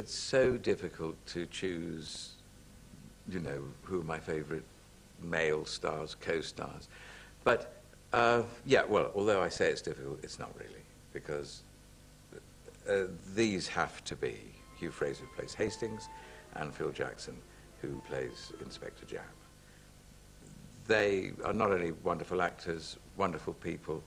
it's so difficult to choose, you know, who are my favourite male stars, co-stars. But, yeah, well, although I say it's difficult, it's not really, because these have to be Hugh Fraser, who plays Hastings, and Phil Jackson, who plays Inspector Japp. They are not only wonderful actors, wonderful people,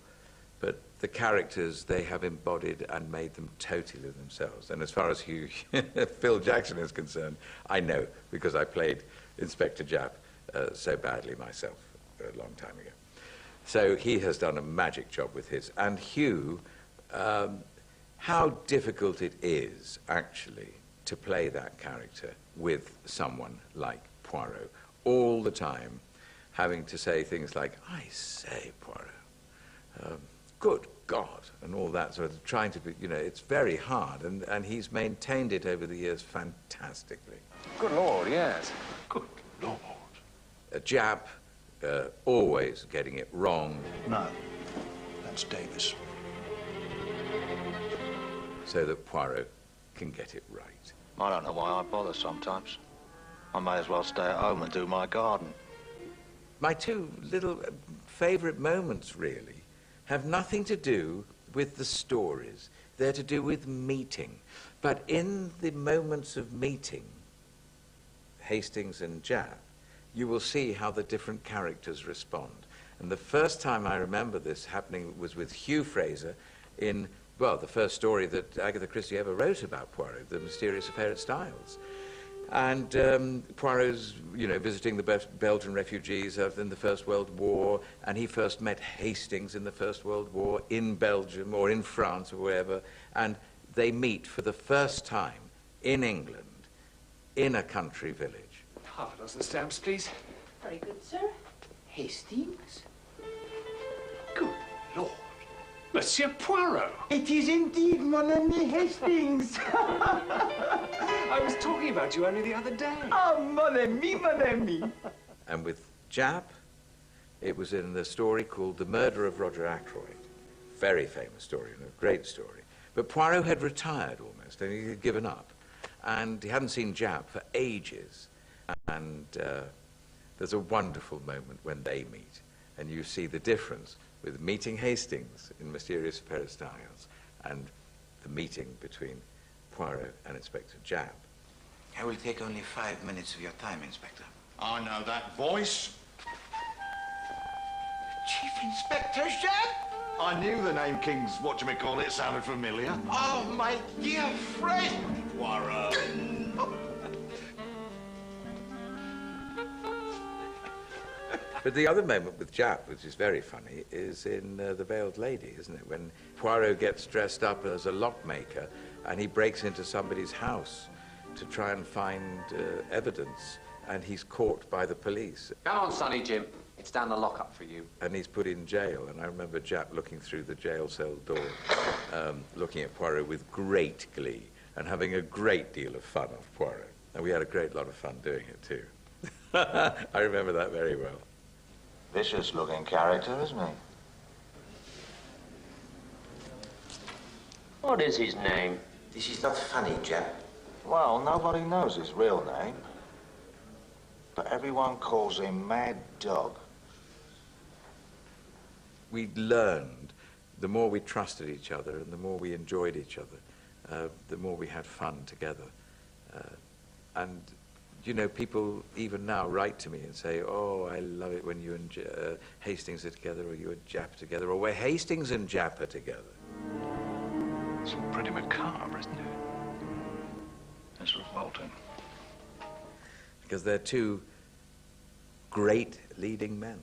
but the characters they have embodied and made them totally themselves. And as far as Phil Jackson is concerned, I know, because I played Inspector Japp so badly myself a long time ago. So he has done a magic job with his. And Hugh, how difficult it is, actually, to play that character with someone like Poirot, all the time having to say things like, I say, Poirot, good God, and all that sort of, trying to be, you know, it's very hard, and he's maintained it over the years fantastically. Good Lord, yes. Good Lord. Japp, always getting it wrong. No, that's Davis. So that Poirot can get it right. I don't know why I bother sometimes. I may as well stay at home and do my garden. My two little favourite moments, really, have nothing to do with the stories. They're to do with meeting. But in the moments of meeting, Hastings and Japp, you will see how the different characters respond. And the first time I remember this happening was with Hugh Fraser in, well, the first story that Agatha Christie ever wrote about Poirot, The Mysterious Affair at Styles. And Poirot's, you know, visiting the Belgian refugees in the First World War, and he first met Hastings in the First World War in Belgium or in France or wherever, and they meet for the first time in England, in a country village. Half a dozen stamps, please. Very good, sir. Hastings? Good Lord. Monsieur Poirot. It is indeed mon ami Hastings. I was talking about you only the other day. Oh, mon ami, mon ami. And with Japp, it was in the story called The Murder of Roger Ackroyd. Very famous story and a great story. But Poirot had retired almost, and he had given up. And he hadn't seen Japp for ages. And there's a wonderful moment when they meet, and you see the difference with meeting Hastings in Mysterious Affair at Styles and the meeting between Poirot and Inspector Japp. I will take only 5 minutes of your time, Inspector. I know that voice. Chief Inspector Japp? I knew the name King's whatchamacallit sounded familiar. Oh, my dear friend! Poirot. But the other moment with Japp, which is very funny, is in The Veiled Lady, isn't it? When Poirot gets dressed up as a lockmaker and he breaks into somebody's house to try and find evidence, and he's caught by the police. Come on, Sonny Jim. It's down the lockup for you. And he's put in jail, and I remember Japp looking through the jail cell door, looking at Poirot with great glee and having a great deal of fun of Poirot. And we had a great lot of fun doing it, too. I remember that very well. Vicious-looking character, isn't he? What is his name? This is not funny, Japp. Well, nobody knows his real name. But everyone calls him Mad Dog. We learned, the more we trusted each other and the more we enjoyed each other, the more we had fun together. And, you know, people even now write to me and say, oh, I love it when you and Hastings are together, or you and Japp are together, or where Hastings and Japp are together. It's pretty macabre, isn't it? It's revolting. Because they're two great leading men.